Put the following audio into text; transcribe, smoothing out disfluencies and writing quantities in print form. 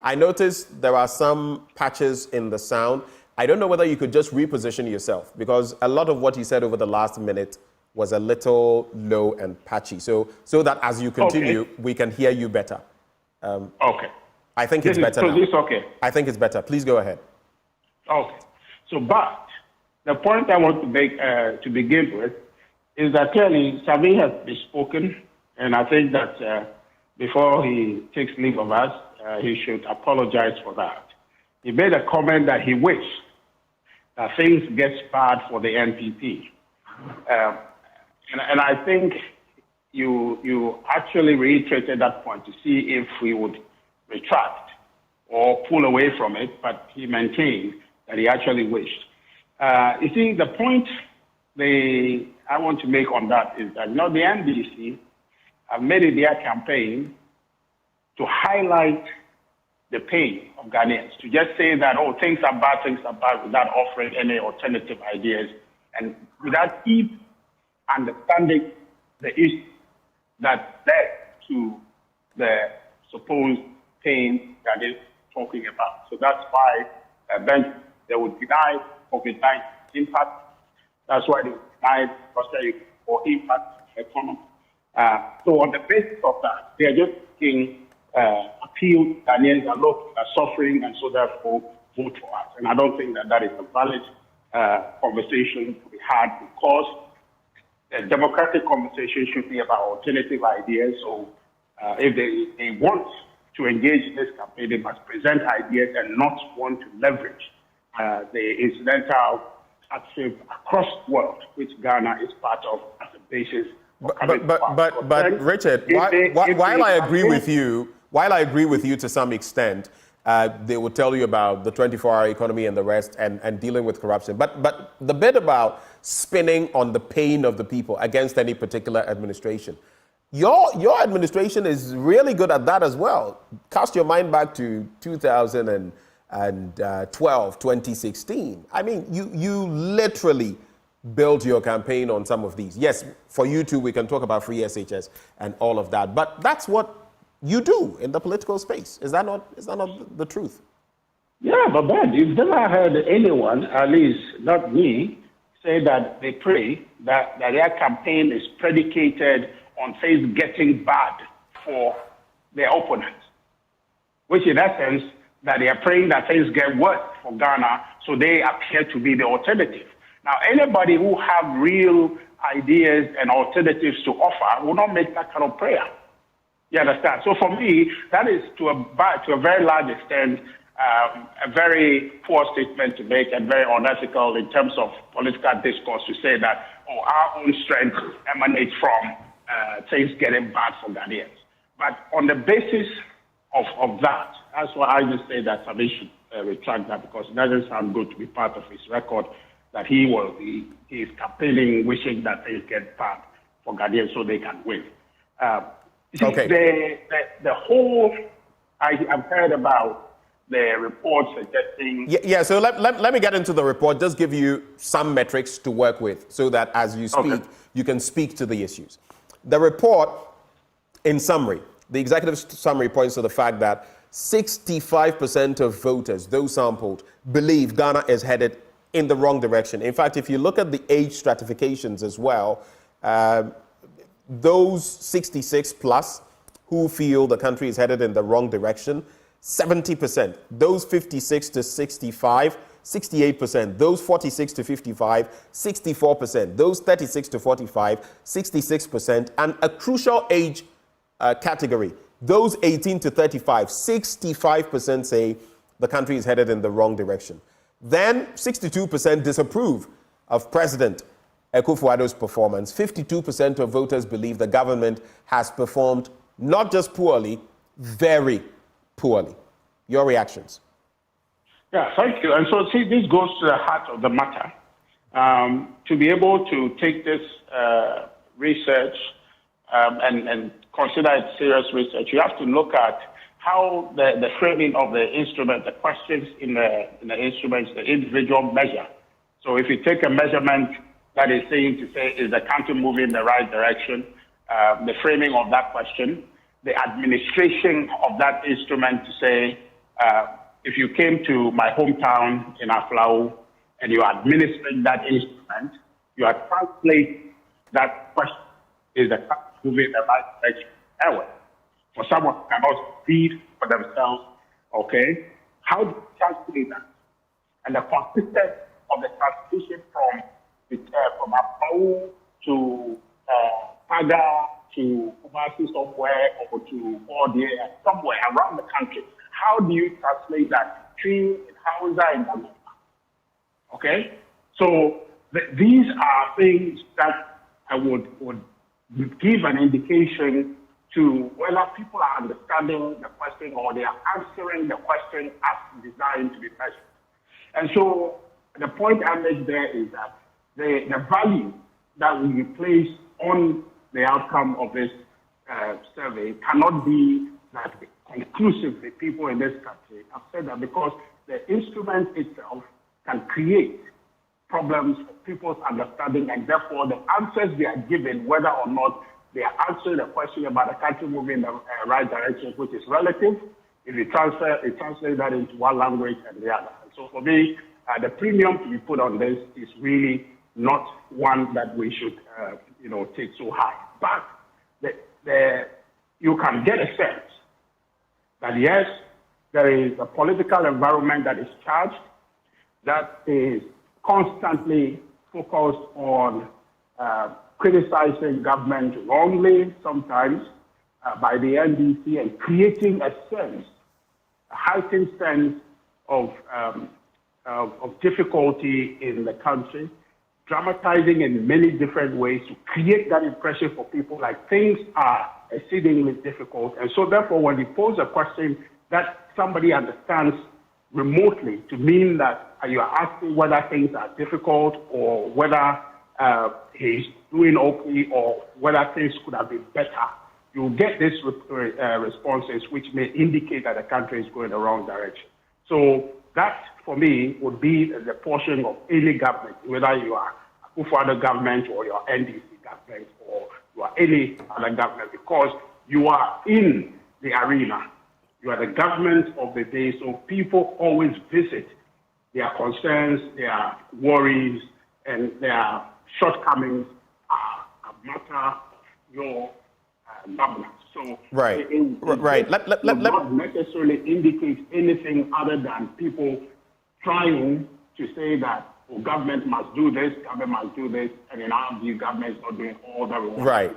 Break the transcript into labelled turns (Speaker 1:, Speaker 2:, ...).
Speaker 1: I noticed there are some patches in the sound. I don't know whether you could just reposition yourself because a lot of what you said over the last minute was a little low and patchy. So that as you continue, we can hear you better.
Speaker 2: Okay.
Speaker 1: I think it's better now.
Speaker 2: So this okay?
Speaker 1: I think it's better. Please go ahead.
Speaker 2: Okay. So, but the point I want to make to begin with is that clearly Sabi has bespoken, and I think that before he takes leave of us, he should apologize for that. He made a comment that he wished that things get bad for the NPP. And I think you actually reiterated that point to see if we would retract or pull away from it, but he maintained that he actually wished. You see, the point I want to make on that is that, the NDC have made it their campaign to highlight the pain of Ghanaians, to just say that, things are bad, without offering any alternative ideas, and without even understanding the issue that led to the supposed pain that is talking about. So that's why they would deny COVID-19 impact. That's why they would deny prosperity or impact on the economy. So on the basis of that, they are just taking appeal Ghanaians are suffering, and so therefore vote for us. And I don't think that is a valid conversation to be had, because a democratic conversation should be about alternative ideas. So if they want to engage in this campaign, they must present ideas and not want to leverage the incidental hardship across the world, which Ghana is part of as a basis.
Speaker 1: But Richard, while I agree with you to some extent, they will tell you about the 24-hour economy and the rest, and dealing with corruption. But the bit about spinning on the pain of the people against any particular administration, your administration is really good at that as well. Cast your mind back to 2012, 2016. I mean, you literally build your campaign on some of these. Yes, for you too, we can talk about free SHS and all of that, but that's what you do in the political space. Is that not the truth?
Speaker 2: Yeah, but Ben, you've never heard anyone, at least not me, say that they pray that their campaign is predicated on things getting bad for their opponents, which in essence, that they are praying that things get worse for Ghana, so they appear to be the alternative. Now, anybody who have real ideas and alternatives to offer will not make that kind of prayer. You understand? So for me, that is to a very large extent a very poor statement to make, and very unethical in terms of political discourse, to say that our own strength emanates from things getting bad for Ghanaians. But on the basis of that, that's why I just say that Sabi should retract that, because it doesn't sound good to be part of his record that he is campaigning, wishing that things get bad for Ghanaians so they can win.
Speaker 1: Okay.
Speaker 2: The whole, I've heard about the report suggesting...
Speaker 1: Yeah, so let me get into the report, just give you some metrics to work with so that as you speak, you can speak to the issues. The report, in summary, the executive summary points to the fact that 65% of voters, those sampled, believe Ghana is headed in the wrong direction. In fact, if you look at the age stratifications as well, those 66 plus who feel the country is headed in the wrong direction, 70%. Those 56 to 65, 68%. Those 46 to 55, 64%. Those 36 to 45, 66%. And a crucial age category, those 18 to 35, 65% say the country is headed in the wrong direction. Then 62% disapprove of President Akufo-Addo's performance. 52% of voters believe the government has performed not just poorly, very poorly. Your reactions?
Speaker 2: Yeah, thank you. And so, see, this goes to the heart of the matter. To be able to take this research and consider it serious research, you have to look at how the framing of the instrument, the questions in the instruments, the individual measure. So if you take a measurement that is saying to say, is the country moving in the right direction, the framing of that question, the administration of that instrument to say, if you came to my hometown in Aflao and you are administering that instrument, you are translating that question, is the country moving in the right direction? For someone who cannot read for themselves, okay, how do you translate that? And the consistency of the translation from Aflao to Paga to Kumasi somewhere or to Ode somewhere around the country. How do you translate that between Hausa and Ghana? Okay? So these are things that I would give an indication to whether people are understanding the question or they are answering the question as designed to be measured. And so the point I make there is that the value that we place on the outcome of this survey cannot be that conclusively people in this country have said that, because the instrument itself can create problems for people's understanding, and therefore the answers they are given, whether or not they are answering the question about the country moving in the right direction, which is relative, if you translate that into one language and the other. And so for me, the premium to be put on this is really not one that we should, take so high. But you can get a sense that yes, there is a political environment that is charged, that is constantly focused on criticizing government wrongly sometimes by the NDC, and creating a heightened sense of difficulty in the country, dramatizing in many different ways to create that impression for people like things are exceedingly difficult. And so therefore, when you pose a question that somebody understands remotely to mean that you are asking whether things are difficult or whether he's doing okay or whether things could have been better, you get these responses which may indicate that the country is going the wrong direction. So that, for me, would be the portion of any government, whether you are a Akufo-Addo government or your NDC government or you are any other government, because you are in the arena. You are the government of the day, so people always visit their concerns, their worries, and their shortcomings are a matter of your governance. So
Speaker 1: right.
Speaker 2: Let not necessarily indicate anything other than people trying to say that government must do this, government must do this, and in our view, government is not doing all that we want.
Speaker 1: Right.